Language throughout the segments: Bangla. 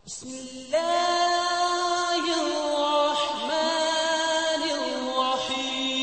بسم الله الرحمن الرحيم.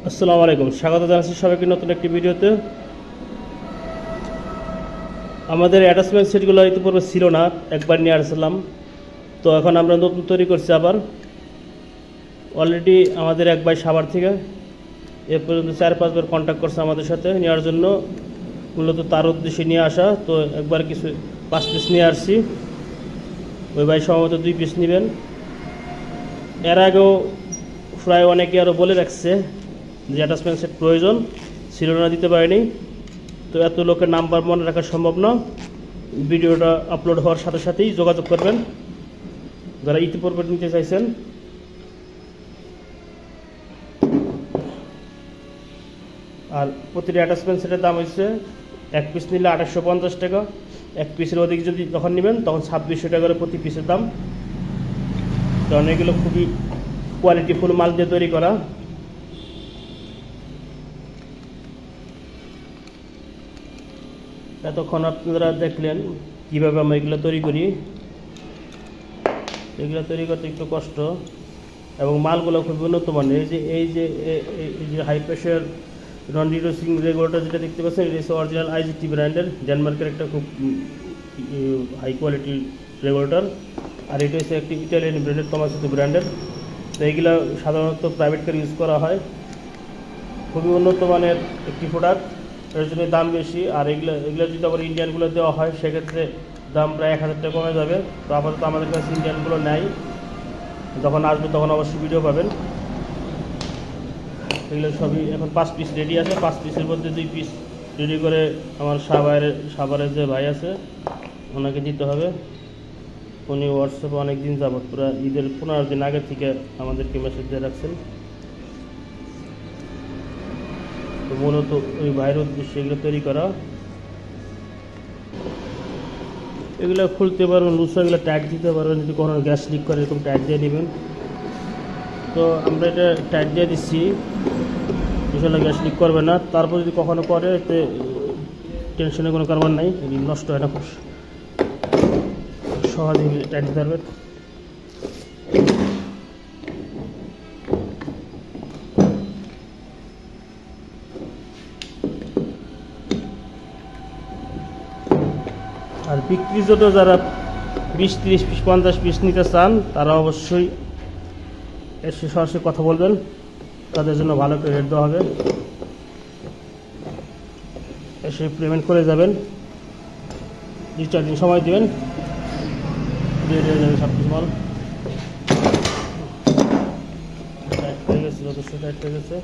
আসসালামু আলাইকুম, স্বাগত জানাচ্ছি সবাইকে নতুন একটি ভিডিওতে। আমাদের অ্যাটাচমেন্ট সেটগুলো ইতিপূর্বে ছিল না, একবার নিয়ে আসলাম। তো এখন আমরা নতুন তৈরি করছি আবার। অলরেডি আমাদের এক ভাই সাভার থেকে এ পর্যন্ত 4-5 বার কন্ট্যাক্ট করছে আমাদের সাথে নেওয়ার জন্য, মূলত তার উদ্দেশ্যে নিয়ে আসা। তো একবার কিছু 5 পিস নিয়ে আসছি। ওই ভাই সম্ভবত 2 পিস নেবেন। এর আগেও প্রায় অনেকে আরও বলে রাখছে যে অ্যাটাচমেন্ট সেট প্রয়োজন ছিল না, দিতে পারেনি। তো এত লোকের নাম্বার মনে রাখা সম্ভব না। ভিডিওটা আপলোড হওয়ার সাথে সাথেই যোগাযোগ করবেন যারা ইতিপূর্বে নিতে চাইছেন। আর প্রতিটা অ্যাটাচমেন্ট সেটের দাম হচ্ছে 1 পিস নিলে 2850 টাকা। 1 পিসের অধিক যদি যখন নেবেন তখন 2600 টাকা করে প্রতি পিসের দাম। কারণ এগুলো খুবই কোয়ালিটিফুল মাল দিয়ে তৈরি করা। এতক্ষণ আপনারা দেখলেন কীভাবে আমরা এগুলো তৈরি করি। এগুলো তৈরি করতে একটু কষ্ট এবং মালগুলো খুব উন্নত মানের। এই যে হাই প্রেশার নন রিডিউসিং রেগুলেটর যেটা দেখতে পাচ্ছেন, এটা হচ্ছে অরিজিনাল IGT ব্র্যান্ডের, ডেনমার্কের একটা খুব হাই কোয়ালিটি রেগুলেটর। আর এটা হচ্ছে একটি ইটালিয়ান ব্র্যান্ডের, তোমাসিতো ব্র্যান্ডের। তো এইগুলো সাধারণত প্রাইভেট কার ইউজ করা হয়। খুবই উন্নত মানের একটি প্রোডাক্ট, এর জন্য দাম বেশি। আর এগুলো যদি আবার ইন্ডিয়ানগুলো দেওয়া হয় সেক্ষেত্রে দাম প্রায় 1000 টাকা কমে যাবে। তো আপাতত আমাদের কাছে ইন্ডিয়ানগুলো নেই, যখন আসবে তখন অবশ্যই ভিডিও পাবেন। এগুলো সবই এখন 5 পিস রেডি আছে। 5 পিসের মধ্যে 2 পিস রেডি করে আমার সাভারের যে ভাই আছে ওনাকে দিতে হবে। উনি হোয়াটসঅ্যাপে অনেক দিন যাবত, পুরো ঈদের 15 দিন আগে থেকে আমাদেরকে মেসেজ দিয়ে রাখছেন। তো মূলত ওই ভাইয়ের উদ্দেশ্যে এগুলো তৈরি করা। এগুলো খুলতে পারবেন, লুসা এগুলো ট্যাগ দিতে পারবেন। যদি কোনো গ্যাস লিক করে এরকম ট্যাগ দিয়ে নেবেন। তো আমরা এটা ট্যাগ দিয়ে দিচ্ছি, ইনশাল্লাহ গ্যাস লিক করবে না। তারপর যদি কখনো করে এতে টেনশনের কোনো কারণ নাই, নষ্ট হয় না, খুব সহজে ট্যাগ দিতে পারবেন। আর বিক্রির জন্য যারা 20, 30 পিস, 50 পিস নিতে চান তারা অবশ্যই এসে সরাসরি কথা বলবেন, তাদের জন্য ভালো করে রেট দেওয়া হবে। এসে পেমেন্ট করে যাবেন, 2-4 দিন সময় দেবেন, দিয়ে যাবে সব কিছু মাল। টাইট হয়ে গেছে, যথেষ্ট টাইট হয়ে গেছে।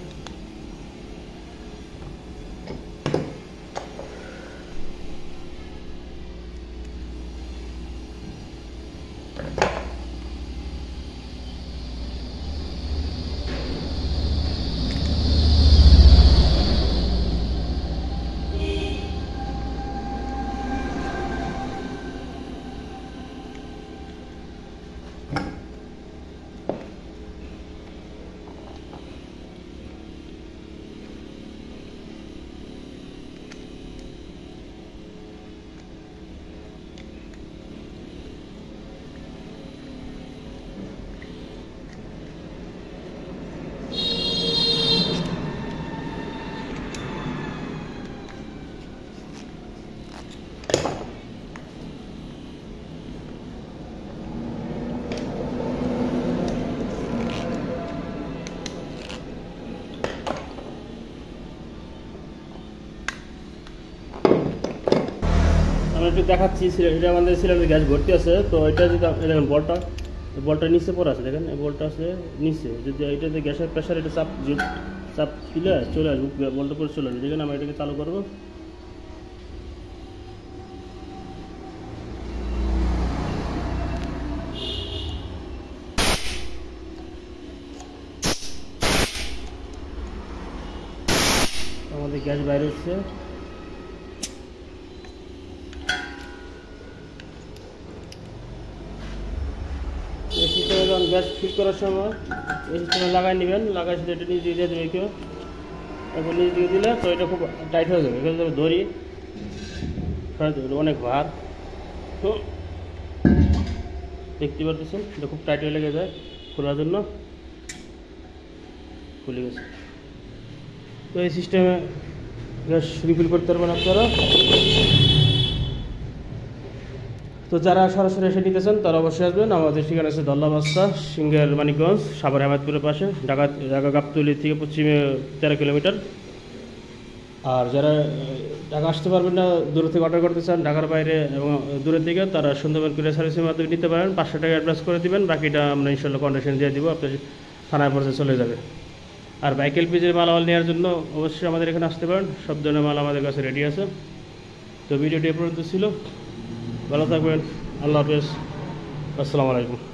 একটু দেখাচ্ছি, এটা আমাদের সিলিন্ডার গ্যাস ভর্তি আছে। তো এটা যদি দেখেন বলটা নিচে পড়ে আছে, দেখেন এই বলটা আছে নিচে। যদি এটাতে গ্যাসের প্রেশার এটা চাপ দিলে চলে আসবে, বলটা করে চলে আসবে। দেখেন আমরা এটাকে চালু করবো। আমাদের গ্যাস বাইরে হচ্ছে। এই সিস্টেমে যখন গ্যাস ফিল করার সময় এই সিস্টেমে লাগাই নেবেন, লাগাই সাথে এটা নিচ দিয়ে দিয়ে দেবে কেউ, এখন নিচ দিয়ে দিলে তো এটা খুব টাইট হয়ে যাবে। এখানে ধরি অনেক ভার, তো দেখতে পারতেছেন এটা খুব টাইট হয়ে লেগে যায়। খোলার জন্য খুলে গেছে। তো এই সিস্টেমে গ্যাস রিফিল করতে পারবেন আপনারা। তো যারা সরাসরি এসে নিতেছেন তারা অবশ্যই আসবেন। আমাদের ঠিকানা আছে দল্লা বাস্তা, সিংহের মানিকগঞ্জ, সাভার আহমেদপুরের পাশে, ঢাকা গাবতলী থেকে পশ্চিমে 13 কিলোমিটার। আর যারা ঢাকা আসতে পারবেন না, দূর থেকে অর্ডার করতে চান, ঢাকার বাইরে এবং দূরের দিকে, তারা সুন্দরবন কুরিয়ার সার্ভিসের মাধ্যমে নিতে পারেন। 500 টাকা অ্যাডভান্স করে দিবেন, বাকিটা আমরা ইনশাল্লাহ কন্ডিশন দিয়ে দিব, আপনার থানায় পর্যায়ে চলে যাবে। আর বাইক এলপিজির মালামাল নেওয়ার জন্য অবশ্যই আমাদের এখানে আসতে পারেন, সব ধরনের মাল আমাদের কাছে রেডি আছে। তো ভিডিওটি এ পর্যন্ত ছিল, ভালো থাকবেন, আল্লাহ হাফেজ, আসসালামু আলাইকুম।